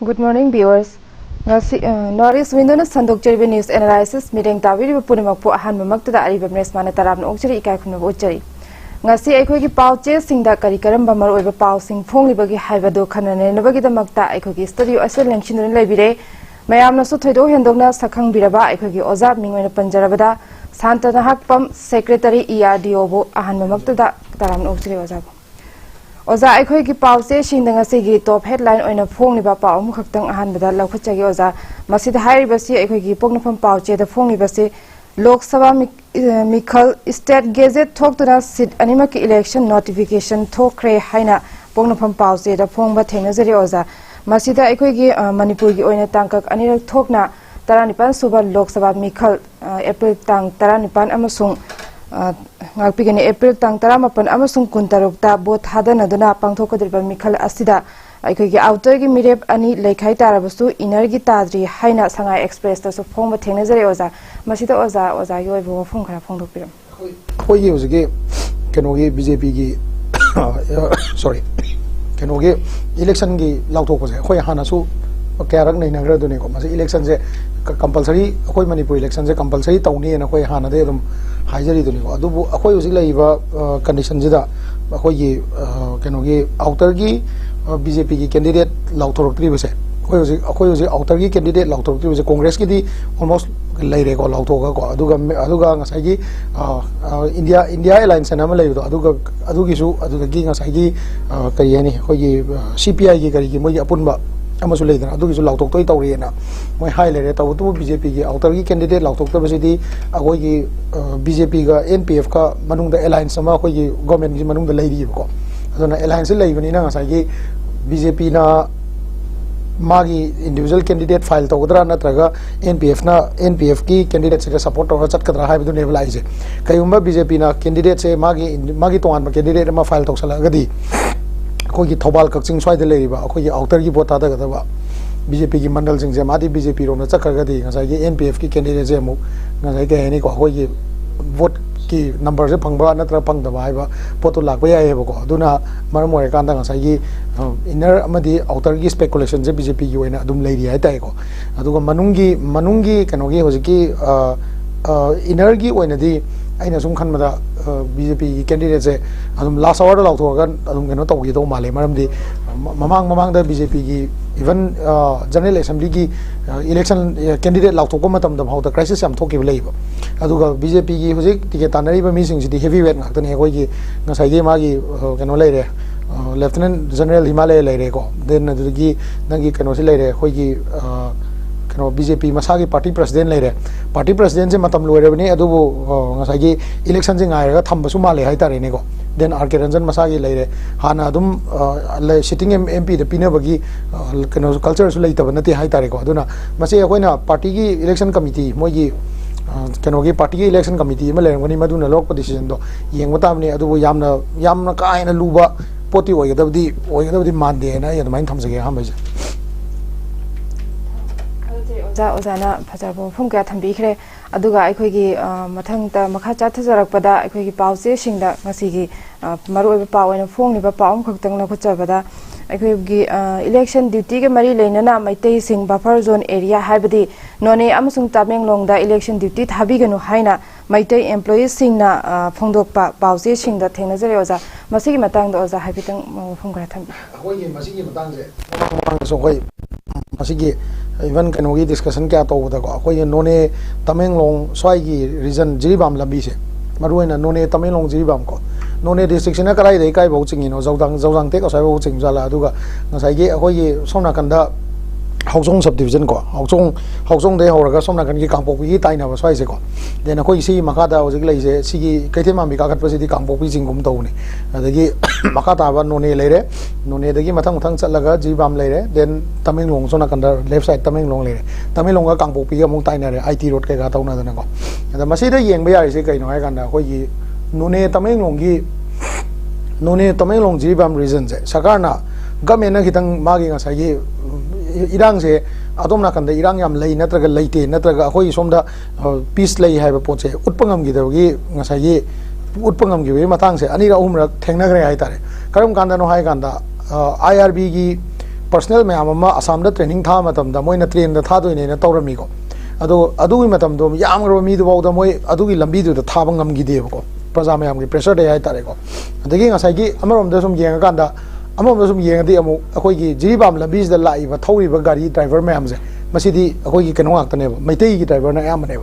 Good morning, viewers. Northeast window na sandok cherry news analysis meeting tawiri punimak po ahan mamak tada ARIBAM RESHMA na taram na ugchari ikai khunna ugchari. Ngasi aikhoi gi pau che singda kari karam bamar oiba pau sing phong libagi haibado khanane nabagi damakta aikhoi gi studio asel lengshin lebire mayam na su thoido hendokna sakhang biraba aikhoi gi oza mingwena panjarabada SHANTA NAHAKPAM secretary ERDO bo ahan mamak tada taram na ugchari oza Oza aikhoi gi pause singdanga sigi top headline oina phong liba pau mu khaktang ahan bada laukhacha gi oza masida hairibasi aikhoi gi poknafam pauche da phong libasi Lok Sabha Mikhal State Gazette Thoktura Sit Animak Election Notification Thokre Haina Poknafam Pause da Phongba Thengnajari Oza Masida aikhoi gi Manipur gi oina tangkak anirak thokna 19 suba Lok Sabha Mikhal April tang 19 amasung ngakpigani April tang 18 amasung 16 ta bot hadanaduna pangthokadriba Mikhal asida aikhoi gi outer gi mirep ani leikhai tarabasu inner gi tadri haina sangai express ta su phongba thengnajari oza masida oza yoi bo phong khara phong dokpiram khoi gi ozge kenogi BJP gi sorry kenogi election gi lauthok ko khoi hana su kyarak nei nagra dune ko mas election je compulsory khoi manipur election je compulsory tawni na khoi hana de dum haijari dune ko adu khoi ozig laiba condition jida khoi gi kenogi outer gi BJP की candidate लाउथोरक्ट्री बसे अखोई outer की candidate लाउथोरक्ट्री बसे कांग्रेस की दी almost लेरे को लाउथोगा को अदुगा ngसाई India alliance नाम लेबो अदुगिसु अदुगी ngसाई करी हनी खोई CPI की करी की मोई अपुनबा अमसु लेदना अदुगिसु लाउथोक्तोय तौरेना मोई हाई लेरे तबतु BJP की आउटर की कैंडिडेट लाउथोक्ता बसेदी अखोई की BJP का NPF का मनुंग अलायंस अमा अखोई की गवर्नमेंट की मनुंग लेरिबको अदुना alliance लेबनिना ngसाई BJP na magi individual candidate file tawdra natraga NPF ki candidate se support tawra chatkadra haibdu ne blai je kayumba BJP na candidate se magi tongan candidate ma file tawsala gadi ko gi thobal kakching swai de leriba ko gi outer gi bota da gada BJP ki mandal sing je madi BJP ro na chakka gadi ngasai gi NPF ki candidate je mu ngasai ke ni ko gi vote की number से फंगबा नत्र फंगदबा हाइबा पोतो लागबा यायबको अदुना मरम मोरे कांदा ngसाई inner अमदी outer की speculation से BJP की ओइना अदुम लेरि हाय ताइको अदुगा मनुंगी कनोगी होजिकी inner की ओइना दी आइना सुम खनमदा BJP की कैंडिडेट से अदुम लास्ट आवर लाउथोगा अदुम कनो तौगी दो माले मरमदी ममांग दा BJP की इवन जनरल असेंबली की इलेक्शन कैंडिडेट लाउथोको मतम द हाउदा क्राइसिस याम थोकी लेइबो अदुगा BJP की होजिक टिकेट तानरिबा मिसिंग सिटी heavy weight ngaktan he koigi ngasai ge magi keno leire lieutenant general Himalaya लेरे को देन अदुगी नंगी कनो से लेरे कोई कनो BJP मसागी पार्टी प्रेसिडेंट लेरे पार्टी प्रेसिडेंट से मतम लोइरेबनी अदुबो ngसागी इलेक्शन से ngairaga थंबसु माले हाइतारेने को देन आर के रंजन मसागी लेरे हाना अदुम सिटिंग MP द पिनबगी कनो कल्चर सु लेइतब नति हाइतारे को अदुना मसे अखोइना पार्टी की इलेक्शन कमिटी मोगी कनोगी पार्टी की इलेक्शन कमिटी में लेरंगनी मदुना लोक डिसीजन दो येंगबा ताबनी अदुबो यामना कायना लुबा पोती ओइगदबदी मानदे ना यदमाइन थमजगे हमबजे ओजाना फजाबो फुम क्या थंबीखरे अदुगा अखोगी मथंगता मखा चाथजरकपदा अखोगी पाउचे सिंगदा ngasiगी मरोइबा पावैना फोंगनिबा पाउम खक्तंग न खुचबदा अखोगी इलेक्शन ड्यूटी के मरी लेनना मैतै सिंग बफर जोन एरिया हाइबदी नोने अमसुंग तामेंगलोंगदा इलेक्शन ड्यूटी थाबिगनु हाइना मैतै एम्प्लॉयीज सिंगना फोंगदोकपा पाउचे सिंगदा थेंगनजरे ओजा मसिगी मतंगदा ओजा हाइबितंग फोंगरा थंबी अखोगी मसिगी मतंगजे सोखोई मसिगी इवन कनोगी डिस्कशन क्या तौबदको अखोई नोने तमेंगलोंग स्वाइगी रीजन जिरिबाम लंबी से मरुइना नोने तमेंगलोंग जिरिबाम को नोने डिस्ट्रिक्ट ने कराई दे काय बहु चिंगिनो जौदांग ते कसै बहु चिंग जाला अदुगा ngसाइगी अखोई सोमना कंदा हाउजोंग सब डिवीजन को हाउजोंग दे होरगा सोमना कन की कांपोपी ताइना बसवाइ से को देन अखोई सी मखादा होजिक लैसे सिगी कैथेमा मी कागत पसिदी कांपोपी जिंगुम तौने अदगी मखाता बा नोने लेरे नोने दगी मथंग चलगा जीबाम लेरे देन तमेंगलोंग सोना कंदा लेफ्ट साइड तमेंगलोंग लेरे तमेंगलोंग का कांपोपी का मुंग ताइना रे IT रोड के गा तौना दना को अदा मसीदा येंग बे यारिसे कैनो हाय कंदा अखोई नोने तमेंगलोंग जीबाम रीजन से सरकारना गवर्नमेंट ना खितंग मागी ngसाइगी इरांग से अदोम नाकंद इरांग याम लई नत्रगा लैते नत्रगा अखोई सोमदा पीस लई हाइबा पोचे उत्पंगम गिदबगी ngसाइगी उत्पंगम गिबे मतांग से अनिरा उमरक थेंगनग्रे हाइतारे करम कांदा नो हाय कांदा IRB की पर्सनल मैम असम ट्रेनिंग था मैं ट्रेन थादने तौरमीको मीदुद मैं लंबीद थाबीदेबको प्रजा मैम की प्रेशर दे हाईतारेको सूम येंगदी अखोई ज़िरीबाम लंबीद लाइव थौरीब गाड़ी ड्राइवर मैम से अखोई कनो मैतई की ड्राइवर अयामने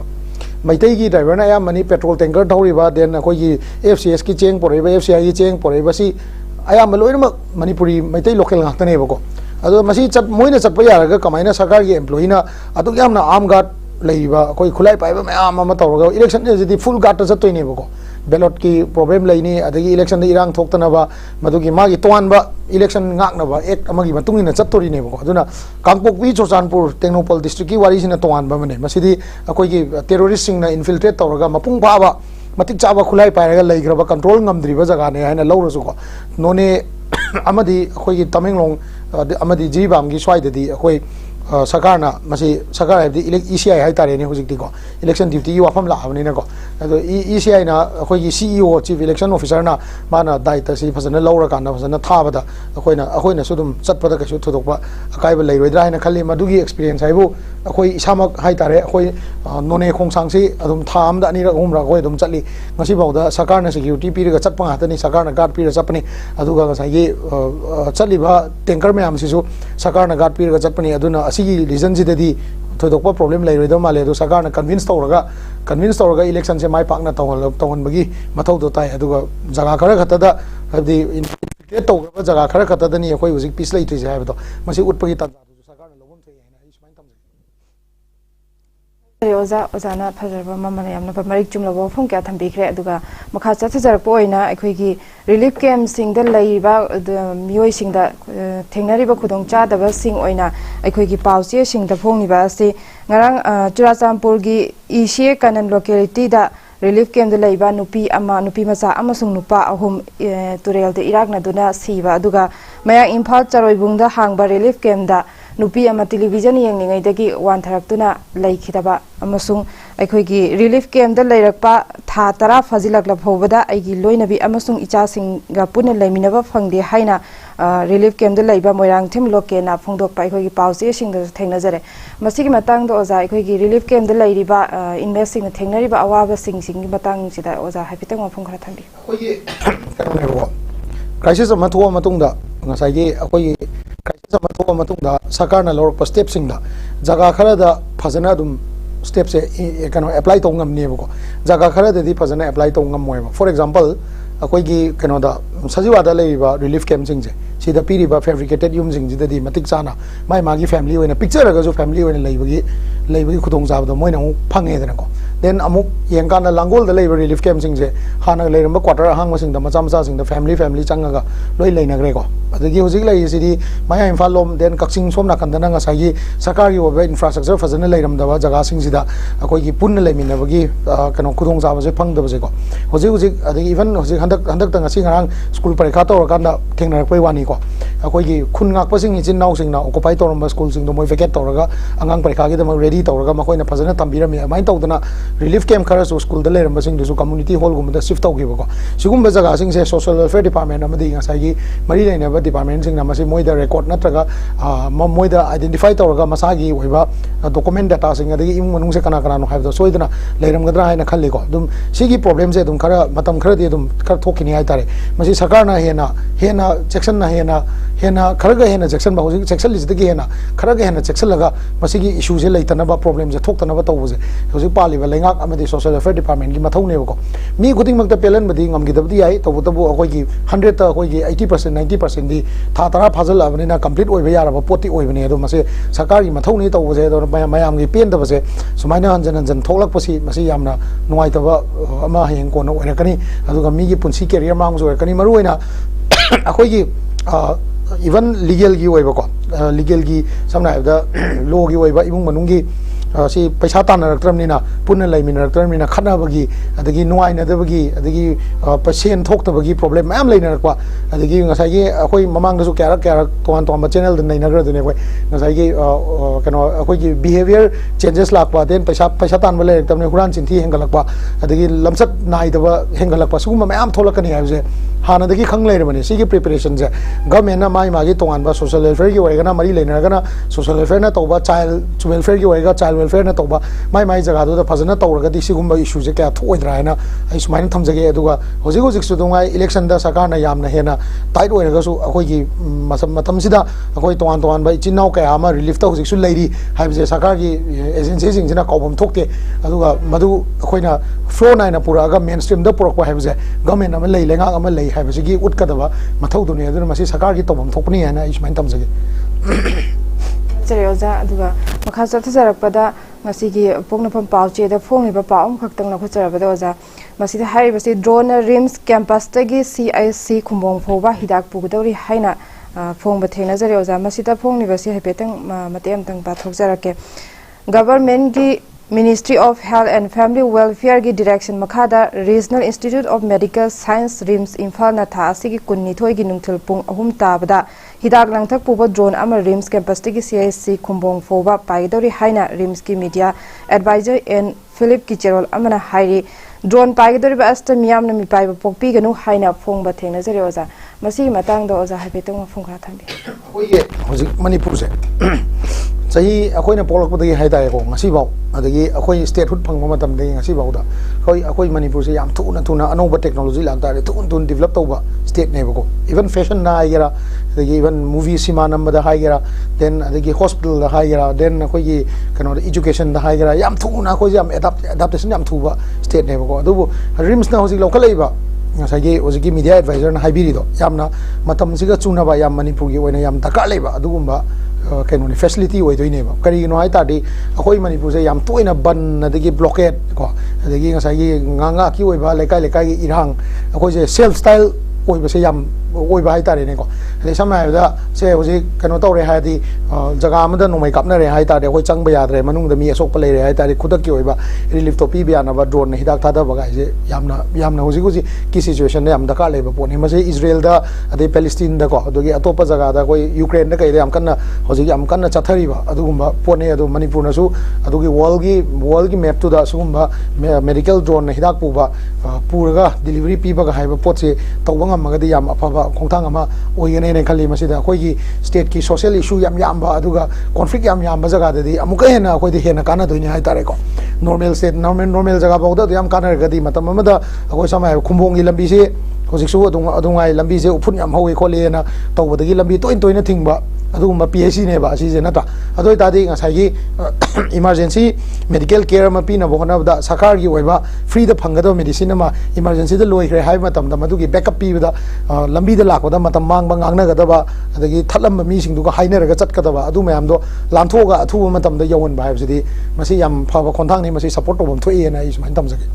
मैतई की ड्राइवर अयामनी पेट्रोल टैंकर थौरीब देन अखोई FCS की चेंग पोरेब FCI की चेंग पोरेब अयाम लोइनमक मणिपुरी मैतई लोकल गाक्तनेबको मोइन चप यारगा कमायना सरकार की एम्प्लॉयना आर्म गार्ड अखोई खुलाई पाइब मैम तौर इलेक्शन फुल गार्ड चतोनेबको बैलट की प्रॉब्लम लेनी इलेक्शन इरांग थोक्तनब मदुगी मागी तोंब इलेक्शन गाक्नब एक्ट अमगी मतुंगिना चत्तोरिनेबको अदुना कांगपोकपी चुरचानपुर टेक्नोपॉल डिस्ट्रिक्ट की वारीसिना तोंब बने मसिदी अखोई टेरोरिस्ट सिंगना इन्फिल्ट्रेट तौरगा मपुंग फाबा मतिक चाबा खुलाई पाइरगा लेग्रबा कंट्रोल ngam जगाने हाइना लौरसुको नोने अमदी अखोई तमेंगलोंग अमदी ज़िरीबाम की स्वाइददी अखोई सरकारना सरकार ECI हाइतारेने हुजिक्तिको इलेक्शन ड्यूटी की वाफम लाबनीको ECI ना अखोई CEO चीफ इलेक्शन ऑफिसर ना माना दायित्व से फजन लौरकाना फजन थाबदा अखोइना सुदुम चटपदा कैसु थोदोकपा अकाइबा लेरोइद्रा हाइना खल्ली मदुगी एक्सपीरियंस हाइबु अखोई इसामक हाइतारे अखोई नोने खोंसांगसी अदुम थामदा अनिरक हुमरा अखोई अदुम चटली ngasibaуда सरकारना सिक्योरिटी पीरगा चटपा गातनी सरकारना गार्ड पीरगा चटपनी अदुगा ngसाई चटलिबा टैंकर मैम सिसु सरकारना गार्ड पीरगा चटपनी अदुना रीजन से थोदोप प्रॉब्लम लेरदो माले सरकार कन्विंस तौर इलेक्शन से माई पाकना तौहनबगी मथौदो ताई जगह खर खतद इन्फ्लेट तौर जगह खर खतदनी अखोई हुजिक पीस लेट्रिसे हाइबदो मसी उटपगी तंजादुसु सरकारना लौबम थई हाइना सुमाइन तमजे ओजा ओजाना फजरबा ममन यामना मरिक चुमलबो फुं क्या थंबिख्रे अदुगा मखा चथजरपो ओइना अखोइगी रिलीफ कैम्प सिंग द लैबा मियोइ सिंग द थेंगनरिबा खुदोंग चादबा सिंग ओइना अखोइगी पाउचे सिंग द फोंगनिबा असि ngarang चुराचामपुर की ईशे कनन लोकेलिटी दा रिलीफ कैम्प द लैबा नुपी मचा अमसुंग नुपा अहुम तुरेल दे इराकना दुना सीबा अदुगा मया इम्फाल चरोइबुंग द हांगबा रिलीफ कैम्प दा नुपी अमा टेलीविजन येंगनिंगैदगी वानथरक्तुना लैखिदबा अमसुंग अखोइगी रिलीफ कैम्प द लैरकपा था तरा फजिलकला फौबदा अइगी लोइनबी अमसुंग इचासिंगा पुने लैमिनबा फंगदे हाइना रिलीफ कैम्प द लैबा मोइरांगथिम लोकेना फोंदोकपा अखोइगी पाउचे सिंग द थेंगनजरे मसिगी मतंग द ओजा अखोइगी रिलीफ कैम्प द लैरिबा इनवेस्ट सिंग थेंगनरिबा अवाबा सिंग सिंग मतंग सिदा ओजा हाइपितंग मफुंग खरा थंबी अखोइगी कनोनेबो क्राइसिस अमा थोआ मतुंगदा ngसाइगी अखोइगी क्राइसिस अमा थोआ मतुंगदा सरकारना लौरप स्टेप सिंगदा जगह खरदा फजना दुम स्टेप से कनो अप्लाई तौंगमनेबको जगह खरददी फजना अप्लाई तौंगमोयबा फॉर एग्जांपल अखोइगी कनोदा सजीवादा लेबा रिलीफ कैम्प सिंगसे सिदा पीरिबा फैब्रिकेटेड यूम सिंगजिददी मतिक चाना माई मागी फैमिली ओइना पिक्चर अगजो फैमिली ओइना लेबगी खुदोंग जाबदो मोइना फंगेदनको देन अमुक येंगाना लांगोल द लेबर रिलीफ कैम्प सिंगसे हाना लेरम क्वार्टर हांग सिंग मचा मचा सिंग फैमिली चंगा लोई लेनग्रेको अदगी हुजिक लेसिदी माया इम्फाल लोम देन कक्सिंग सोम नाकंदना ngसाई सरकार की ओबे इंफ्रास्ट्रक्चर फजन लेरमदबा जगह सिंगसिदा अखोइगी पुन्न लेमिनबगी कनो खुदोंग जाबसे फंगदबसेको हुजिक अदगी इवन हुजिक हंदक ngasi ngarang स्कूल परीक्षा तौरकांदा थेंगनरपै वानीको अखोइगी खुन गाकपसिंग इचिन नाउसिंगना ऑक्युपाई तौरम स्कूल सिंग मोय वेकेट तौरगा अंगांग परीक्षा की दम रेडी तौरगा मखोइना फजन तंबिरमी अमाइन तौदना रिलीफ कैम्प खरसु स्कूल द लेरम सिंगदसु कम्युनिटी हॉल गुमदा शिफ्ट तौगिबको सिगुम जगह सिंग से सोशल वेलफेयर डिपार्टमेंट अमदी ngसाई मरी लेनेबा डिपार्टमेंट सिंगना मसी मोइदा रेकॉर्ड नत्रगा मोइदा आइडेंटिफाई तौरगा मसागी ओइबा डॉक्यूमेंट डाटा सिंग अदगी इमुंग मनुंग से कना कना हाइबदो सोइदना लेरमगदरा हाइना खल्लिको दुम सिगी प्रॉब्लम से दुम खरा मतम खरदि दुम खर थोकिनि हाइतारे मसी सरकारना हेना सेक्शन ना हेना खरगा हेना सेक्शन बा होजिक सेक्शन लिजदगी हेना खरगा हेना सेक्शन लगा मसीगी इशू से लेतनबा प्रॉब्लम से थोक्तनबा तौबसे होजिक पालिबा लेंगाक अमदी सोशल वेलफेयर डिपार्टमेंट की मथौनेबको मी खुदिंगमक्ता पेलनबदी ngमगिदबदी याई तबुतबु अखोइगी 100 ता अखोइगी 80% 90% दी था तरा फाजल अबनिना कंप्लीट ओइबा यारबा पोती ओइबने अदो मसे सरकार की मथौनी तौबसे अदो मयाम की पेनदबसे सुमाइना हंजन थोलकपसी मसी यामना नुवाइतबा अमा हेंग कोन ओइरकनी अदुगा मीगी पुंसी कैरियर मांगजो ओइरकनी मरुइना अखोइगी इवन लीगल की ओइबको लीगल की समना लॉ की ओइबा इमुंग मनुंगी सी पैसा तानरक्तरमनिना पुन्न लेमिनरक्तरमनिना खनाबगी अदगी नुआइनदबगी अदगी पेसेंट थोक्तबगी प्रॉब्लम मैम लेनरकवा अदगी ngसाई अखोई ममांगदसु क्यारा तोन तोन चैनल द नैनगरदने अखोई ngसाई कनो अखोई बिहेवियर चेंजेस लाकवा देन पैसा तानबा लेरक्तमने हुरान चिंथि हेंगलकवा अदगी लमसत नाइदबा हेंगलकवा सुगुम मैम थोलकनी हाइबसे हानदगी खंग लेरबने सिगी प्रिपरेशन से गवर्नमेंट ना माई मागी तोंगानबा सोशल वेलफेयर की ओरेगना मरी लेनरगना सोशल वेलफेयर ना तौबा चाइल्ड वेलफेयर की ओरेगा चाइल्ड वेलफेयर ना तौबा माई माई जगह दो फजना तौरगदी सिगुंबा इशू से क्या थोइद्रा है ना आई सुमाइन थमजगे अदुगा होजिक होजिक सुदुंगा इलेक्शन दा सरकार ना यामना हेना टाइट ओरेगसु अखोइगी मतम सिदा अखोइ तोंगान तोंगान बा इचिनाव कया अमा रिलीफ ता होजिक सु लेरी हाइबजे सरकार की एजेंसी सिंगजना कौबम थोकते अदुगा मदु अखोइना फ्लो नाइना पुरागा मेन स्ट्रीम दा पुरकवा हाइबजे गवर्नमेंट अमा लेइ लेंगा अमा लेइ हाइबजे उतकदबा मथौदुने अदुना मसी सरकार की तौबम थोकनी है ना इस्माइन तमजगे चरे ओजा अदुगा मखा चथजरकपदा ngasi poknapam pauche da phongiba paum khaktang na khucharabada oja masida haribasi drone rims campus tagi CIC khumbong phoba hidak pugdori haina phongba thena jare oja masida phongnibasi hepetang mateam tang pa thokjarake government gi Ministry of Health and Family Welfare की direction मखादा Regional Institute of Medical Science RIMS Imphal ना था असी की कुन्नी थोई की नुंगथल पुंग अहुम ताबदा हिदाक लंगथक पुबा drone अमर RIMS campus की CIC खुंबोंग फोबा पाइदोरी हाइना RIMS की मीडिया एडवाइजर एन फिलिप की चेरोल अमना हाइरी ड्रोन पाइदोरी बास्ट मियाम न मिपाइब पोकपी गनु हाइना फोंग बा थेना जरे ओजा मसी मतंग दो ओजा हाइबेतंग फोंगा थांबी ओये होजिक मणिपुर से सही अखोइना पोलकपदगी हाइतारेको ngasibaw adagi akhoi state hood phangma matam dei ngasibaw da akhoi manipur se yam thuna thuna anoba technology lagtare thun develop tauba state ne bako even fashion na haigera adagi even movie cinema number da haigera then adagi hospital da haigera then akhoi gi kano education da haigera yam thuna akhoi yam adaptation yam thuba state ne bako adubu rims na hoji local leiba ngasagi hoji media advisor na haibiri do yamna matam siga chuna ba yam manipur gi oina yam taka leiba adugumba कहीं facility होइदोइने बा करिगिनो high तादि अखोइ Manipur से याम तोइना बन अदगी blockade को अदगी ngसागी ngang की ओइबा लेकाइ लेकाइ की इरहांग अखोइ से self style ओइबा से याम ओइबा high तारेने को ले समायदा से होजि कनो तौरे हादि जगह अमदा नोमै कापना रे हाइ तादे अखोइ चंगबा यादरे मनुंग द मी असोक पले रे हाइ तादे खुदक की ओइबा रिलीफ तो पी बियाना बा ड्रोन हिदाक थादा बगा जे यामना होजि होजि की सिचुएशन ने याम दका लेबा पोने मसे इजराइल दा अदे पैलेस्टाइन दा को अदोगी अतोपा जगह दा कोई यूक्रेन दा कई याम कन्ना होजि याम कन्ना चथरीबा अदुगुम्बा पोने अदु मणिपुर नसु अदुगी वर्ल्ड की मैप टू दा सुगुम्बा मेडिकल ड्रोन हिदाक पुबा पुरगा डिलीवरी पीबा हाइबा पोचे तौबा ngamagadi yam afaba khongthang ama oigene ne khali masida khoi gi state ki social issue yam ba aduga conflict yam ba jaga de amuka hena khoi de hena kana doini hai tare ko normal state normal jaga ba da yam kana gadi matam amada khoi samai khumbong gi lambi se hojiksu adungai lambi se upun yam hawi khole na tawbadagi lambi toina thingba adugumba PHC ne ba si je nata adoi tadi ngasai gi emergency medical care ma pina bokona da sakar gi oiba free da phangado medicine ma emergency da loi khre hai matam da madu gi backup pi da lambi da lakwa da matam mang bang angna ga da ba adagi thalam mi sing du ga hainer ga chat ka da ba adu mayam do lamtho ga athu matam da yawon ba habsidi masi yam phaba khonthang ni masi support to bom thoi na is man tam jage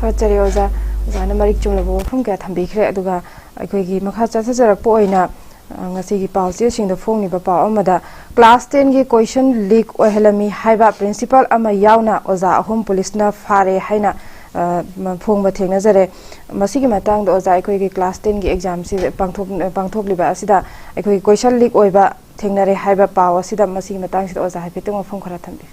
thachari oza jana marik chungla bo phum ka thambi khre aduga akoi gi makha cha jarak po oina ngasi gi pauche sing da phong ni ba pa amada class 10 gi question leak ohelami haiba principal ama yauna oza ahum police na fare haina phong ba thengna jare masi gi matang da oza akoi gi class 10 gi exam si pangthok liba asida akoi question leak oiba thengnare haiba paw asida masi gi matang si oza haipetong phong khara thambi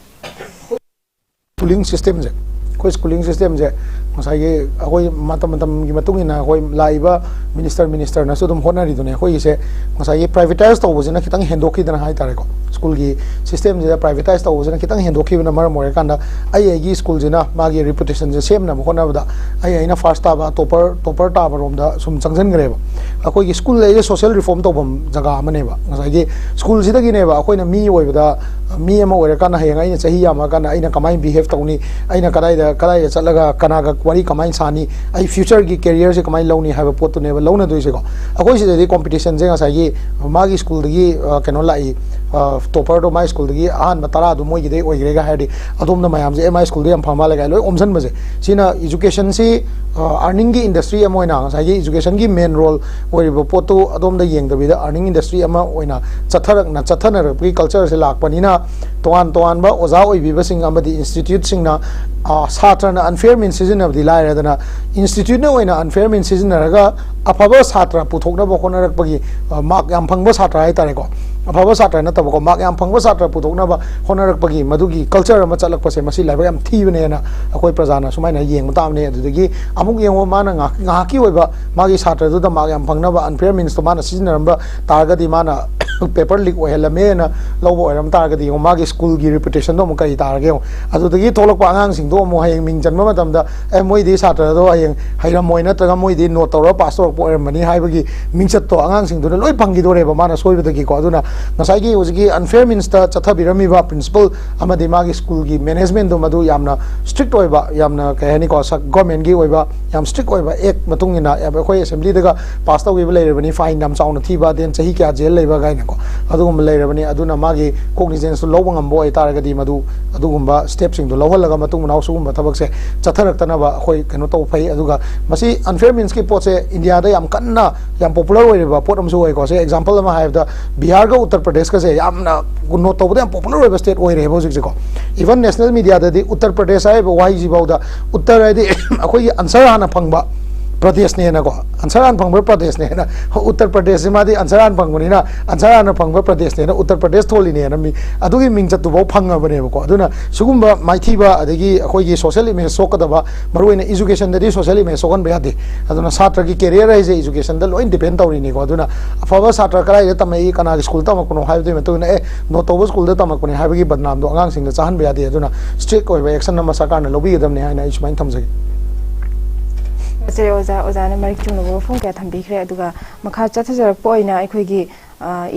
schooling system je koi schooling system je ngasai ge akoi matam gi matung ina koi laiba minister na sudum honari dune koi se ngasai privatize to bojina kitang hendoki dana hai tare ko school gi system je privatize to bojina kitang hendoki na mar more kanda ai gi school jina magi reputation je sem na hona da ai na first ta ba topper ta ba rom da sum changjan gre ba akoi gi school le social reform to bom jaga amane ba ngasai gi school sida gi ne ba akoi na mi oi ba da mi ama oi kana hai ngai chahi ama kana aina kamai behave tawni aina kadai chalaga kana ga wari kamai sani ai future gi career se kamai lawni ha ba pot to ne ba lawna doi se ko akoi se de competition je ngasai gi magi school gi keno lai topper to my school gi an matara du moi gi de oi grega ha de adom na mayam je my school de am phama lagai loi omjan baje sina education si earning gi industry am oina ngasai gi education gi main role oi ba pot to adom da yeng da bi da earning industry ama oina chathanak pri culture se lak panina toan ba oza oi bi ba sing amadi institute sing na satra na unfair mean season of the lai na institute na oina unfair mean season raga afaba satra puthok na bokona rak pagi mark yam phangba satra ai tare ko अफब सात्र नतबको mark याम फंगबा सात्र पुथोकनबा होनरकपगी मदुगी culture अमा चलकपसे मसी लाइबा याम थीबनेना अखोय प्रजाना सुमाइना येंग तामने अदुदगी अमुक येंगो माना ngaki oiba magi satra du da mag yam phangnaba unfair means to mana sizinaramba targadi mana paper leak ohelame na lobo oiram targadi magi school gi reputation do mukai targe adudagi tholokpa angang sing do mo hayeng ming janma matamda moi di satra do hayeng hairam moina taga moi di note tawra pass tor po mani haibagi mingchat to angang sing do loi phangi do reba mana soibadagi ko aduna ngasai gi ujigi unfair means ta chathabirami ba principal amadi magi school gi management do madu yamna strict oiba yamna kahani ko government gi oiba yam strict oiba ek matungina akhoi assembly daga pass taw gi leirabani fine nam chauna thiba den chahi kya jail leiba gaina ko adugum leirabani aduna magi cognizance lobo ngambo ai taragadi madu adugumba steps sing do lawhalaga matung naw sugumba thabak se chatharakta ba akhoi kano to phai aduga masi unfair means ki pot se india da yam kanna yam popular oiba pot amsu oi ko se example ma have da bihar ga uttar pradesh ka se yamna no to yam popular oiba state oi re bojik se ko even national media da di uttar pradesh ai wai ji bauda uttar ai di akhoi answer hana phangba प्रदेश ने ना को अंसरान फंगबर प्रदेश ने ना उत्तर प्रदेश से मादी अंसरान फंगबनी ना अंसरान फंगबर प्रदेश ने ना उत्तर प्रदेश थोली ने ना मी अदुगी मिंग चतु बो फंगबने को अदुना सुगुम्बा माइथीबा अदगी अखोगी सोशल इमेज सोकदबा मरुइना एजुकेशन ददी सोशल इमेज सोगन बेयादे अदुना छात्र की कैरियर है जे एजुकेशन द लोइन डिपेंड तौरी ने को अदुना अफबा छात्र कराइ तमै कना स्कूल तमकनो हाइबदे मतुना ए नो तोब स्कूल द तमकने हाइबगी बदनाम दो अंगांग सिंग चाहन बेयादे अदुना स्ट्रिक्ट ओइबा एक्शन नंबर सरकार ने लोबीगदमने हाइना इस्माइन थमजगे से ओजा ओजा ने मरिक चुनगो फोन क्या थंबिखरे अदुगा मखा चथजरक पोइना अखोगी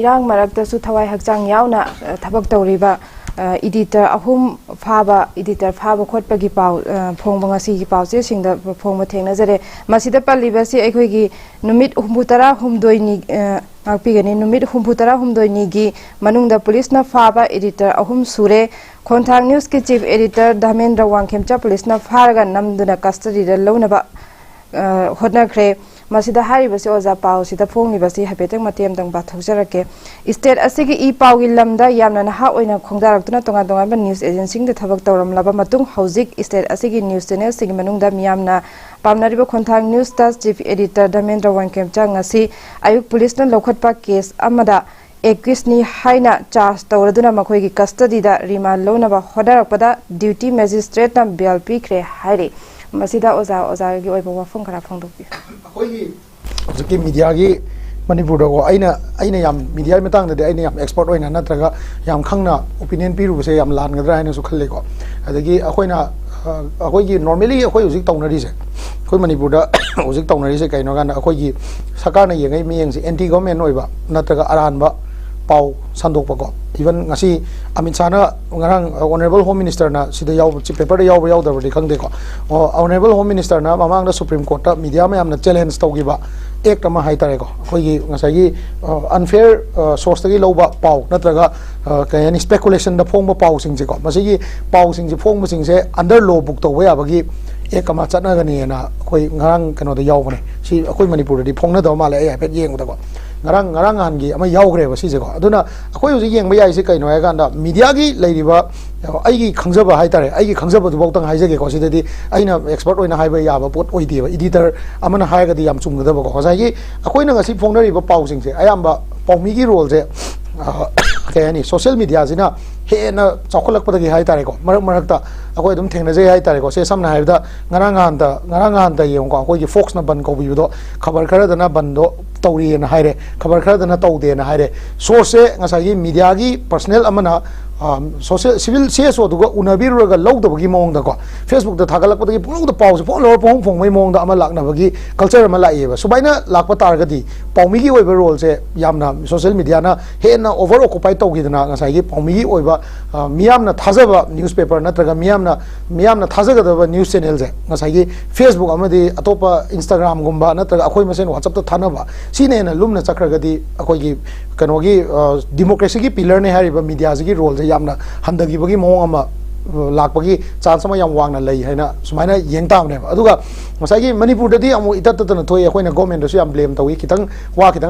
इरांग मरक्तसु थवाई हक्चांग यावना थबक तौरिबा एडिटर अहुम फाबा खोटपगी पाउ फोंग ngasi gi पाउ से सिंग द फोंग थेंगनजरे मसिदा पल्लिबसि अखोगी नुमित 63 नि ngakpigani numit 63 ni gi manungda police na faba editor ahum sure khonthang news ki chief editor dhamendra wangkhemcha police na farga namduna custody da lownaba hotnakre masida haribasi oza pau sida phonglibasi hapetang matem dang bathokjarake state asigi e pau gi lamda yamna na ha oina khongdaraktuna tonga tonga ba news agency de thabak tawram laba matung hojik state asigi news channel sigi manungda miyamna pamnariba khonthang news tas chief editor dhamendra wangkhemcha ngasi ayuk police na lokhatpa case amada 21 ni haina charge tawraduna makhoi gi custody da remand lonaba hodarakpada duty magistrate na bail pikre haire masida oza gi oiba wafung khara phongdokpi akhoi gi media gi manipur da ko aina yam media metang da aina yam expert oina natraga yam khangna opinion piru se yam lan gadra haina su khalle ko adagi akhoi gi normally akhoi usik tawnari se akhoi manipur da usik tawnari se kaino ga akhoi gi sarkar na yengai miyeng se anti government oiba natraga aranba pau sandok pa ko even ngasi Amit Shah na ngarang honorable home minister na sida yaw paper da yaw da bari khangde ko honorable home minister na mamang da supreme court ta media ma yamna challenge tawgi ba ek ma hai tare ko khoi gi ngasai gi unfair source gi loba pau natraga kayani speculation da phong ba pau sing je ko masi gi pau sing je phong ba sing se under law book to wa ba gi ek ma chatna ga ni na khoi ngarang kano da yaw bane si khoi manipur di phong na da ma le ai pet yeng da ko ngarang han gi ama yaugre ba si je ko aduna akhoi uji yeng ba yai se kaino ya ganda media gi leiriba ai gi khangjaba hai tare ai gi khangjaba du bawtang hai jage ko si de aina expert oina hai ba ya ba pot oi de ba editor amana hai ga di yam chung da ba ko sai gi akhoi na ngasi phongnari ba pau sing se ayamba paumi gi role je kayani social media jina he na chokolak padagi hai tare ko marak ta akhoi dum thengna je hai tare ko se samna hai da ngarang han da yeng ko akhoi gi fox na ban ko bi do khabar khara da na ban do tawri na haire khabar khara da na tawde na haire source ngasai gi media gi personal amana social civil CSO duga unabiruraga lawdabagi mawng da ko Facebook da thagalakpadagi punglu da pause follower phong mai mawng da ama lakna bagi culture ama lai ba subaina lakpa targadi paumi gi oiba role se yamna social media na hena over occupy tawgidana ngasai gi paumi gi oiba miyamna thajaba newspaper natraga miyamna thajagada news channel se ngasai gi Facebook amadi atopa Instagram gumba natraga akhoi masen WhatsApp ta thanaba sine na lumna chakragadi akhoi gi kanogi democracy gi pillar ne hariba media gi role se yamna handagi bagi mawng ama lakpagi chance ma yam wangna lei haina sumaina yengtam ne aduga masai manipur da di amu itatata thoi akoina government da su yam blame tawi kitang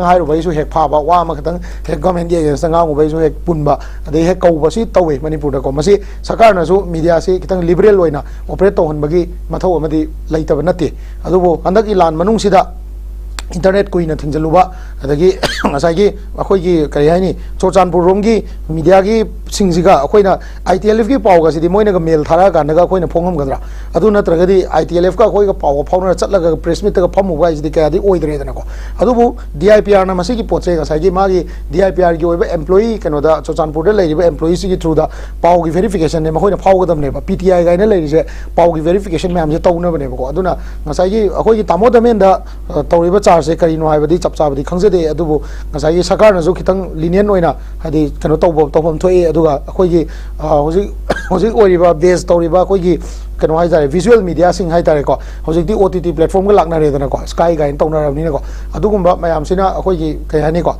hairu bai su hek pha ba wa ma kitang hek government ye against nga ngu bai su hek punba ade hek kau ba si tawi manipur da ko masi sarkar na su media si kitang liberal oina operate to hon bagi mathau amadi leitaba nate adubo andaki lan manung sida internet kuina thingjaluba adagi ngasai akhoi kari haini chochanpur rom gi media gi singjiga akhoi ITLF gi pau ga sidi moina ga mail thara ga naga akhoi phongam gadra adu natraga di ITLF ka akhoi ga pau phauna chatlaga press meet ga phamu ga sidi ka di oidre dana ko adu bu DIPR na masi gi poche ga sai gi magi DIPR gi oiba employee kano da chochanpur da leiriba employee gi through da pau gi verification ne akhoi phau ga dam ne ba PTI ga na leiri je pau gi verification me am je tawna bane ko aduna ngasai gi akhoi gi tamo da men da tawriba se kari no haibadi chapchabadi khangzade adubu ngasai sarkar na jo khitang lenient oina hadi kano tawbam thoi aduga akhoi gi hoji oriba base tawriba akhoi gi kano hai jare visual media sing hai tare ko hoji di OTT platform ga lakna re dana ko sky ga in tawna rabni ko adugumba mayam sina akhoi gi kai hani ko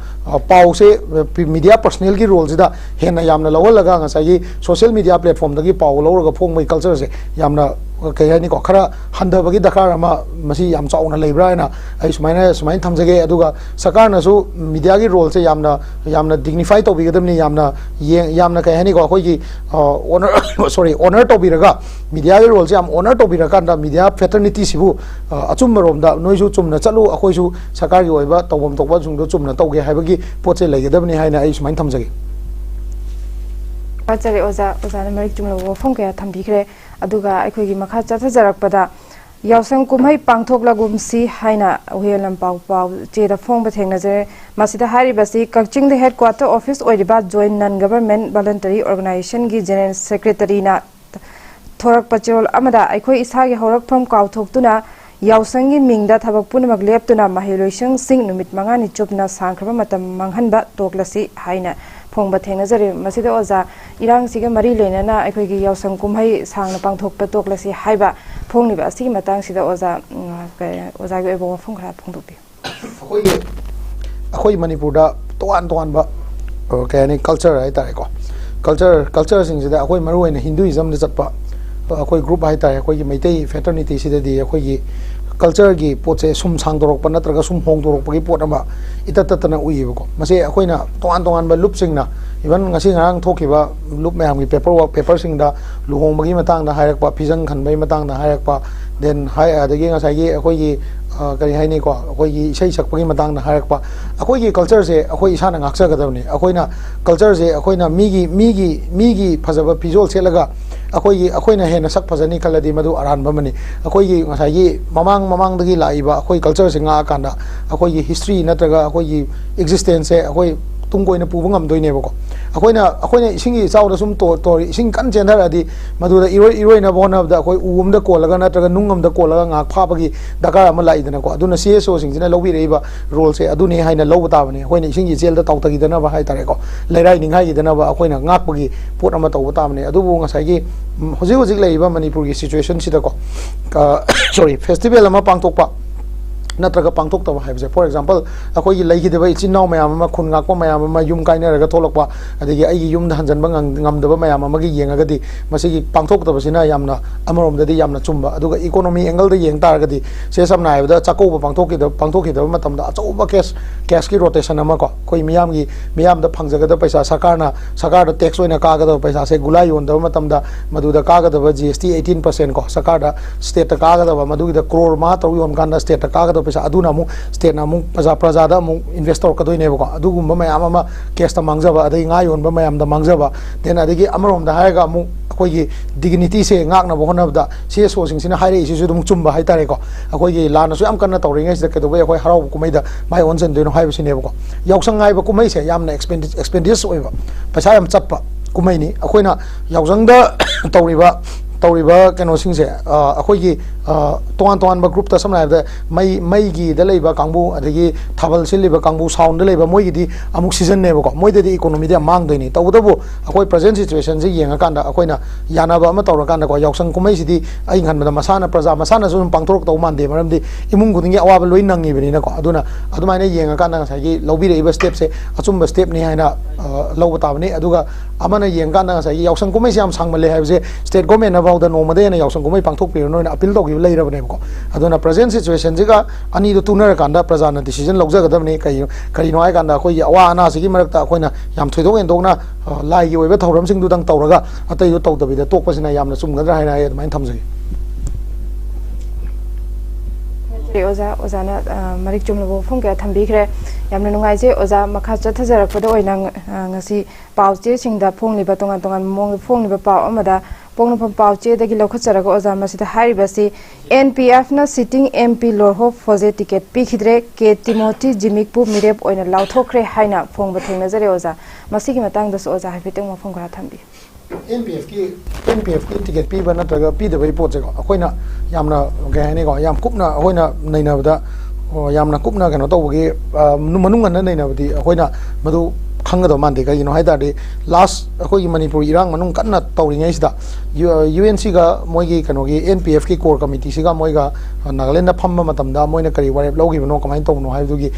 pau se media personnel gi role sida hena yamna lawal laga ngasai gi social media platform dagi pau lawra ga phong mai culture se yamna kay hani ko khara handa bagi dakar ama masi yam chauna leibra na ai sumaina thamjage aduga sarkar na su media gi role se yamna dignify to bigadamni yamna kay hani ko khoi gi honor to biraga media gi role se am honor to biraga da media fraternity sibu achum rom da noi su chumna chalu akhoi su sarkar gi oiba tawbam tokba jungdo chumna tawge haibagi poche legadamni haina ai sumain thamjage Pachare oza na marik chumla wafong kaya thambikre aduga akhoi makha chathajarakpada yausang kumhai pangthokla gumsi haina uhelam pau che da phong ba thengnaje masida hari basi Kaching the headquarter office oiriba joint non government voluntary organization gi general secretary na thorak pachol amada akhoi isa gi horak phom kauthokuna yausang gi mingda thabak punamak leptuna mahiloisang sing numit mangani chupna sangkhaba matam manghanba toklasi haina phong ba thengnaje masida oza irang siga mari lenana akhoi gi yausang kumhai sangna pangthokpa toklasi haiba phongni ba sigi matang sida oza gi ebo phong khara phongdopi akhoi manipur da toan ba kayani culture ai tare ko culture sing sida akhoi maru ina hinduism da chatpa akhoi group ai tare akhoi gi maitai fraternity sida di akhoi gi culture gi poche sum sang dorok pa natraga sum hong dorok pa gi pot ama itatana uiba ko mase akhoi na toan ba loop sing na even ngasi ngarang thokiba loop mayam gi paper sing da luhong bagi matang da hairak pa phijang khan bai matang da hairak pa then hai adagi ngasai gi akhoi gi kari haini ko akhoi gi isai sakpagi matang da hairak pa akhoi gi culture se akhoi isana ngaksa gadabni akhoi na culture se akhoi na migi phajaba phijol selaga akhoi na hena sak phajani khaladi madu aran bamani akhoi gi ngasai gi mamang dagi laiba akhoi culture se nga kanda akhoi gi history natraga akhoi gi existence se akhoi tungkoina pubangam doine bako akhoi isingi chawda sum to ising kan chendara di maduda iroi na bona da akhoi uumda kolaga natraga nungam da kolaga ngak phapagi dakar ama laidana ko aduna CSO singjina lobi reiba role se aduni haina lobu tabani akhoi isingi jel da tawtagi dana ba hai tare ko leirai ninghai gi dana ba akhoi na ngakpagi pot ama taw tabani adubu ngasai gi hojik leiba manipur gi situation sida ko sorry festival ama pangtokpa natraga pangtok taba haibse for example akhoi gi leigi deba ichinnaw mayam ama khun ngakpa mayam ama yum kaina raga tholokpa adigi ai yum da hanjanba ngamdaba mayam ama gi yengagadi masigi pangtok taba sina yamna amarom dadi yamna chumba aduga economy angle da yeng taragadi se samna haibda chakoba pangtok ki da matam da achauba cash ki rotation ama ko koi miyam da phangjaga da paisa sarkar da tax oina kaga da paisa se gulai on da matam da madu da kaga da GST 18% ko sarkar da state ta kaga da madu da crore ma tawi on kan da state ta kaga pesa aduna mu state na mu praja da mu investor ka doine ko adugum mayam ama case ta mangjaba adai ngai on ba mayam da mangjaba den adigi amarom da haiga mu akoi gi dignity se ngak na bohona da CSO sing sina haire isi su dum chumba hai tare ko akoi gi lana su am kan na tawringai se ke do akoi harau kumai da mai on sen doino haiba sine ko yausang ngai ba kumai se yamna expenditure oiba pesa yam chappa kumai ni akoi na yausang da tawriba keno singse akhoi gi toan ba group ta samna da mai gi da leiba kangbu adagi thabal siliba kangbu sound da leiba moi gi di amuk season ne ba ko moi de economy da mang doini tawdabu akhoi present situation ji yenga kanda akhoi na yana ba ma tawra kanda ko yausang kumai si di ai ngan ma masana praja masana zum pangthorok taw man de maram di imung gudingi awaba loi nangi bini na ko aduna adumaina yenga kanda sa gi lobi re ba step se achumba step ni haina loba tabani aduga amana yenga kanda sa gi yausang kumai siam sangmale haibse state government about the nomade na yausang kumai pangthok pi no na appeal to gi leira bane ko aduna present situation jiga ani do tunar kanda praja na decision logja gadamni kai no ai kanda khoi awa ana sigi marakta khoina yam thoidok en dogna lai gi oiba thoram sing du dang tawraga atai do tawdabi da tokpasina yamna chumgadra haina ai admain thamjai Oza Ozana Marik Jumlabo Funga Tambikre Yamnungaise Oza Makacha Tazarakodo Ngasi Pauche Singda Pongli Batonga Tongan Mong Fong Pao Amada Pong Pauche the Gilokacharago Oza Masita Haribasi NPF na sitting MP Lorho Foze ticket Pikidre K Timothy Jimikpu Mirep Oina Lautokre Haina Fong Batina Oza Masiki Matang the Oza Habitung Fonga Tambi. NPF की ticket पीबा नत्रगा पीदबई पोचेको अखोइना यामना गहने को याम कुपना अखोइना नैनाबदा यामना कुपना कनो तौबगी मनुंगन नैनाबदी अखोइना मदु खंगदो मानदे कगिनो हाइदादि last अखोइ Manipur इरांग मनुंग कन्ना तौरिङैसिदा UNC गा मोइगी कनोगी NPF की core committee सिगा मोइगा Nagaland दा फम्मा मतमदा Moina करी वारेप लौगिबनो कमाइन तौनो हाइदुगी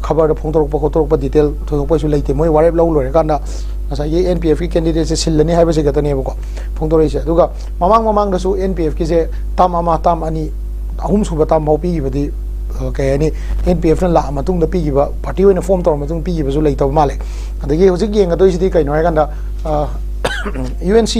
खबर फोंतोरप खोतोरप डिटेल थोदोपसु लेते मोइ वारेप लौ लोरे कांदा ये NPF की कैंडिडेट से सिल्लनी है बसे गतने बको फोंदोरे से दुगा ममांग ममांग दसु NPF की से ताम अमा ताम अनि अहुम सुब ताम मौपी बदी कयानी NPF न ला मतुंग द पीगिबा पार्टी ओइना फॉर्म तौर मतुंग पीगिबसु लेतब माले अदगी हुजिक येंगदोइसिदि कैनो हायगंदा UNC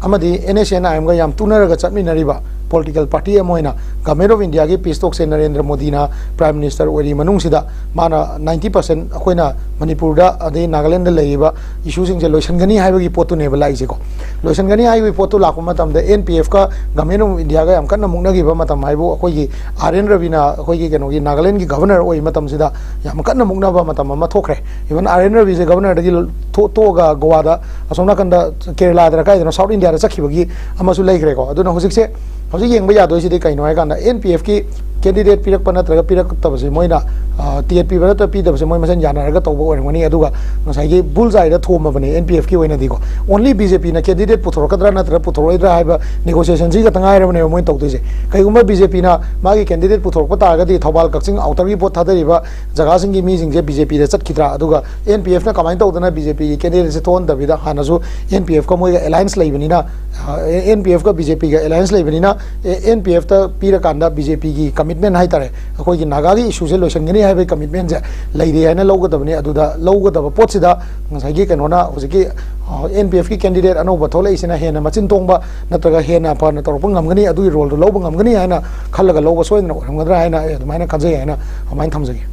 अमदी NSNIM गा याम तुनरगा चटमिनरिबा political party amoina government of India ki peace talk se Narendra Modi na prime minister ori manung sida mana 90% akoina Manipur da ade Nagaland da leiba issue sing je loisan gani haiba ki potu ne bala ise ko loisan gani haiba potu lakuma matam da NPF ka government of India ga yam kanna mungna gi ba matam haibo akoi gi RN Ravina akoi gi keno gi Nagaland ki governor oi matam sida yam kanna mungna ba matam ma thokre even RN Ravi je governor da gi to ga Goa da asomna kanda Kerala da kai da South India da sakhiba gi amasu leigre ko aduna hojik se हौजी येंग बया दोइसि दे काइनो हाइकांदा NPF की candidate पिरक पना तरग पिरक तबसे Moina ticket पिबरा त P तबसे मोइ मसन जानारगा तौबो ओरमनि अदुगा नसाइगे बुलजाइ दा थोमबने NPF की ओइना दिको ओनली BJP ना कैंडिडेट पुथोरकद्रा नतर पुथोरोइद्रा हाइबा नेगोशिएशन जी गतंगा आइरबने मोइ तौतोइसे कइगुमा BJP ना मागी कैंडिडेट पुथोरक तारगदि थौबाल कक्सिंग आउटर की पोत थादरिबा जगासिंग की मीजिंग जे BJP दा चटखिद्रा अदुगा NPF ना कमाइन तौदना BJP की कैंडिडेट से थोन दबिदा हानासु NPF का मोइ अलायंस लैबनिना NPF का BJP का अलायंस लैबनिना NPF ता पीरकांदा BJP की कमिटमेंट हाई तारे अखोई की नागा की इशू से लोशनगनी हाई भाई कमिटमेंट से लैदे है ना लौगदबने अदुदा लौगदब पोतसिदा ngसाइगे कनोना हुजिकी NPF की कैंडिडेट अनौबा थोलैसिना हेना मचिन तोंबा नत्रगा हेना फन तोरप ngमगनी अदुई रोल दो लौब ngमगनी हाइना खल्लगा लौब सोइना ओरमगद्रा हाइना अदुमाइना खजै हाइना amine थमजगे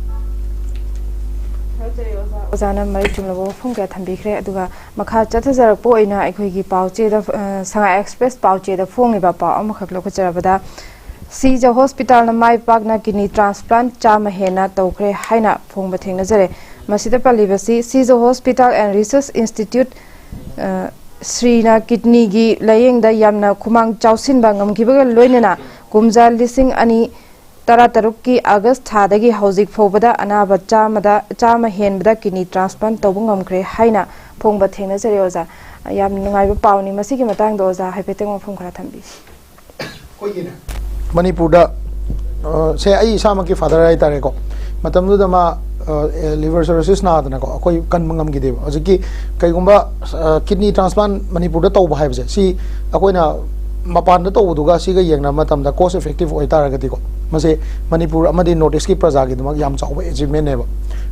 Ozana Mari Jumlabo Funga Tambikre Aduga Maka Chatazarpo oina aikoigi pauche da Sanga Express pauche da fongiba pa amakak lokajarabada 𝐍𝐄𝐖 hospital na mai pakna kidney transplant chama hena tokre haina phongba thengnajare masida palibasi 𝐍𝐄𝐼 hospital and research institute Srina kidney gi layeng da yamna khumang chausin ba ngamkibaga loinena kumja lising ani Tara Taruki August Hadagi Housing Fobada Anaba Chama Henbada kidney transplant Tobungam Gre Haina Pongba Tina Seriosa Yam Nungai Pauni Masiki Matang Doza Hypetang from Kratambi Manipur say I Samaki father I Tareko Matamu Dama liver cirrhosis na adana ko koi kan mangam gide aziki kaigumba kidney transplant Manipur da tawba haibse si akoina mapan da tawduga siga yengna matam da cost effective oi taragati ko mase Manipur amadi notice ki praja gi dum yam chawba achievement ne ba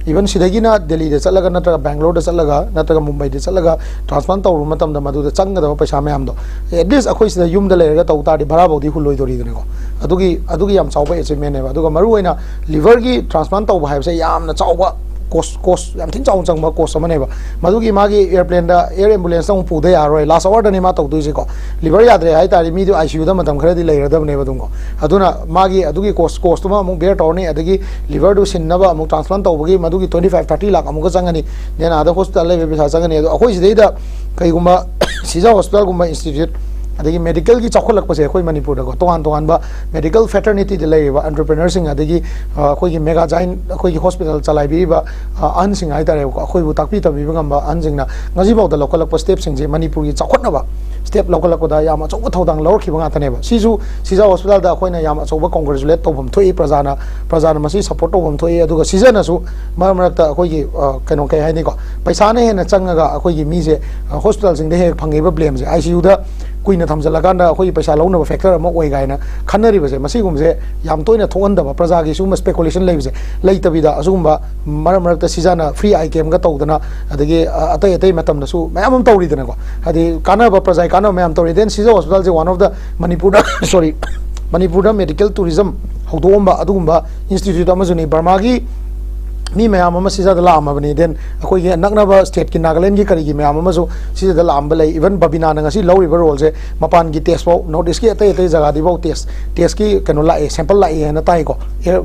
even sidagi na Delhi de chalaga natra Bangalore de chalaga natra Mumbai de chalaga transplant tawru matam da madu da changa da paisa mayam do at least akoi sida yum da lerga tawta di bhara bodi huloi dori dune ko adugi yam chawba achievement ne ba aduga maru oina liver gi transplant tawba haibse yam na chawba cost yam thin chaw changba cost amane ba madugi magi airplane da air ambulance tang pu de yaroi last hour da ne ma tawdu se ko liver yadre hai tari mi du ICU da matam khara di leiradab ne ba dungo aduna magi adugi cost ma amuk bear torni adagi liver du sinnaba amuk transplant tawbagi madugi 25-30 lakh amuk changani then other hospital le be sa changani akoi sidai da kai gumba 𝐍𝐄𝐼 hospital gumba institute adagi medical ki chakhulak pase khoi Manipur da ko tohan ba medical fraternity de leiba entrepreneurs sing adagi khoi ki mega giant khoi ki hospital chalai bi ba an sing ai tare ko khoi bu takpi tabi ba ngamba an sing na ngaji baw da lokalak pa step sing je Manipur ki chakhotna ba step lokalak ko da yama chau thodang lor khi ba nga tane ba sisu 𝐍𝐄𝐼 hospital da khoi na yama chau ba congratulate tobam thoi prajana masi support tobam thoi aduga season asu marak ta khoi ki kano kai hai ni ko paisa ne hena changaga khoi ki mi je hospital sing de he phangi ba blame je ICU da kuina thamjalaganda khoi paisa launa factor ama oi gaina khanari base masigum je yam toina thonganda ba praja gi sum speculation leibse leitabida asumba maramrakta sizana free icam ga tawdana adagi atai matam da su mayam tawri dana ko adi kana ba praja kana mayam tawri then 𝐍𝐄𝐼 hospital je one of the Manipur sorry manipur medical tourism haudomba adugumba institute amazuni burma gi mi mayam ama sisa da lam abani den akoi ge naknaba state ki nagaland gi kari gi mayam ama so sisa da lam balai even babina na ngasi low river role je mapan gi test bo notice ki atai jaga di bo test ki kanu la sample la na tai ko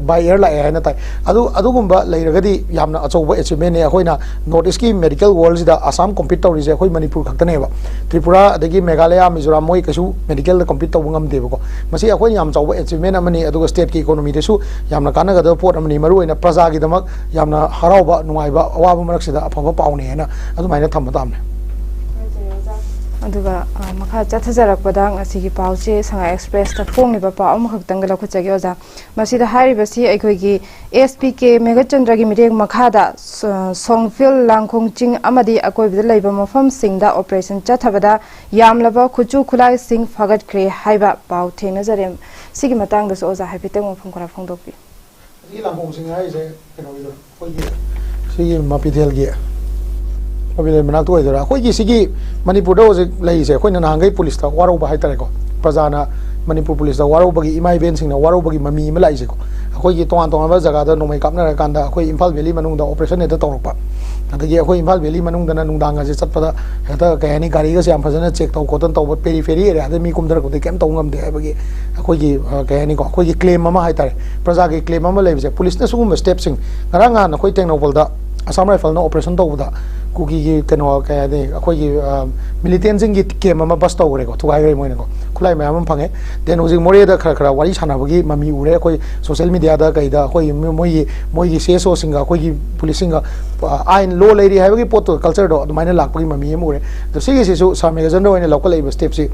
by air la na tai adugumba leiragadi yamna achoba achievement ne akoi na notice ki medical world da assam compete tori je akoi manipur khaktane ba tripura adagi meghalaya mizoram moi kasu medical da compete tawngam de ko masi akoi yam choba achievement amani aduga state ki economy de su yamna kana ga da port amani maru ina praja gi damak yamna harauba nungaiba awaba maraksida afaba paune na adumaina thammadamne aduga makha chathajarakpada ngasigi pauche sanga express ta fongiba pa amkhaktangal khutjagi oja masida hairibasi aikhoigi SPK megachandra gi mireng makhada songfil langkhongching amadi akoibida leiba mafam singda operation chathabada yamlaba khuchu khulai sing phagat kre haiba pau thena jarem sigi matang da oja haipiteng mafam khara phongdokpi si langkhong sing hai je keno ido khoigi si mapidel gi mapidel manak to idora khoigi sigi manipur do je lei je khoina nahangai police ta waro ba haitare ko prajana manipur police da waro bagi imai ben sing na waro bagi mami ma lai je ko khoigi tongan ba jaga da nomai kapna ra kanda khoi imphal valley manung da operation eta torokpa adagi khoi imphal valley manung da na nungdang je chatpada heta kayani gari ga siam phajana check taw kotan taw periphery area da mi kumdar ko de kem taw ngam de bagi khoigi kayani ko khoigi claim ama haitare praja gi claim ama lai je police na sugum step sing ngaranga na khoi technopol da assam rifle na operation taw da kuki keno kaya de akhoi militant jing gi kem ama bus taw re ko thuai re moina ko khulai ma am phange den ujing more da khara wari chana bagi mami ure akhoi social media da kai da akhoi moi gi seso singa akhoi gi police singa ain law lady ha bagi pot culture do maina lak bagi mami em ure to sigi se su sa magazine do ine local labor step si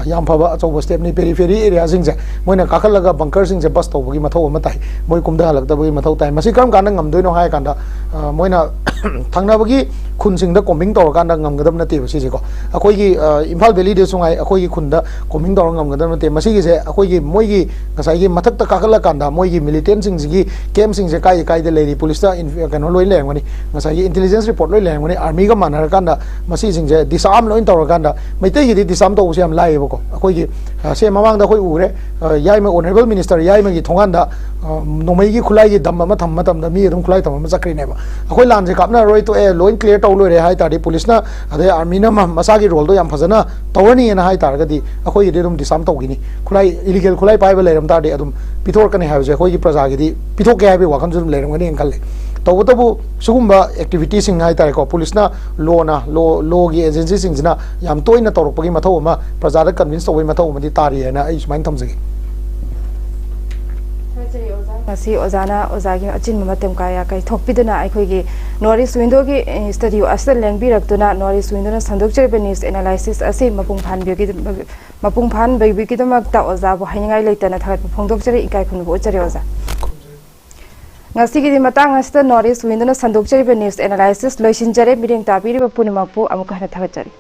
yam phaba achoba step ni periphery area jing je moina kakal laga bunker sing je bus taw bagi mathau ama tai moi kumda halak da bagi mathau tai masi kam kan ngam doi no hai kan da moina thangna bagi khun sing da combing tor kan da ngam gadam na te si je ko akhoi gi imphal valley de sungai akhoi gi khun da combing tor ngam gadam na te masi gi je akhoi gi moi gi ngasai gi mathak ta kakal kan da moi gi militant sing gi kem sing je kai da lady police da kan loi leng wani ngasai gi intelligence report loi leng wani army ga manar kan da masi sing je disarm loi tor kan da maitai gi disarm to siam lai ba ko akhoi gi se mamang da khoi ure yai ma honorable minister yai ma gi thongan da nomai gi khulai gi dam ma tham ma tam da mi dum khulai tam ma chakri ne ba akhoi lan je kapna roi to e loin clear taw loi re hai ta di police na ade army na masa gi role do yam phajana tawani na hai tar ga di akhoi gi dum disarm taw gi ni khulai illegal khulai pai ba leram ta de adum pithor kan hai je akhoi gi praja gi di pithok ke hai be wakam jum leram ga ni engkal le taw tabu sugumba activity sing hai tar ko police na law gi agency sing na yam toina torok pagi mathau ma praja da convince tawai mathau ma di tari na ai sumain thamjagi masi ozana ozagi achin matem kaya kai thokpiduna aikhoigi noris window gi studio asal lengbi raktuna noris window na sandok cherbe news analysis ase mapung phan begi ki damak ta oza bo haingai leitana thagat phongdok chere ikai khun bo chere oza ngasi gi matang asta noris window na sandok cherbe news analysis loisin chere mireng ta piri ba punimakpu amuka hana thagat chere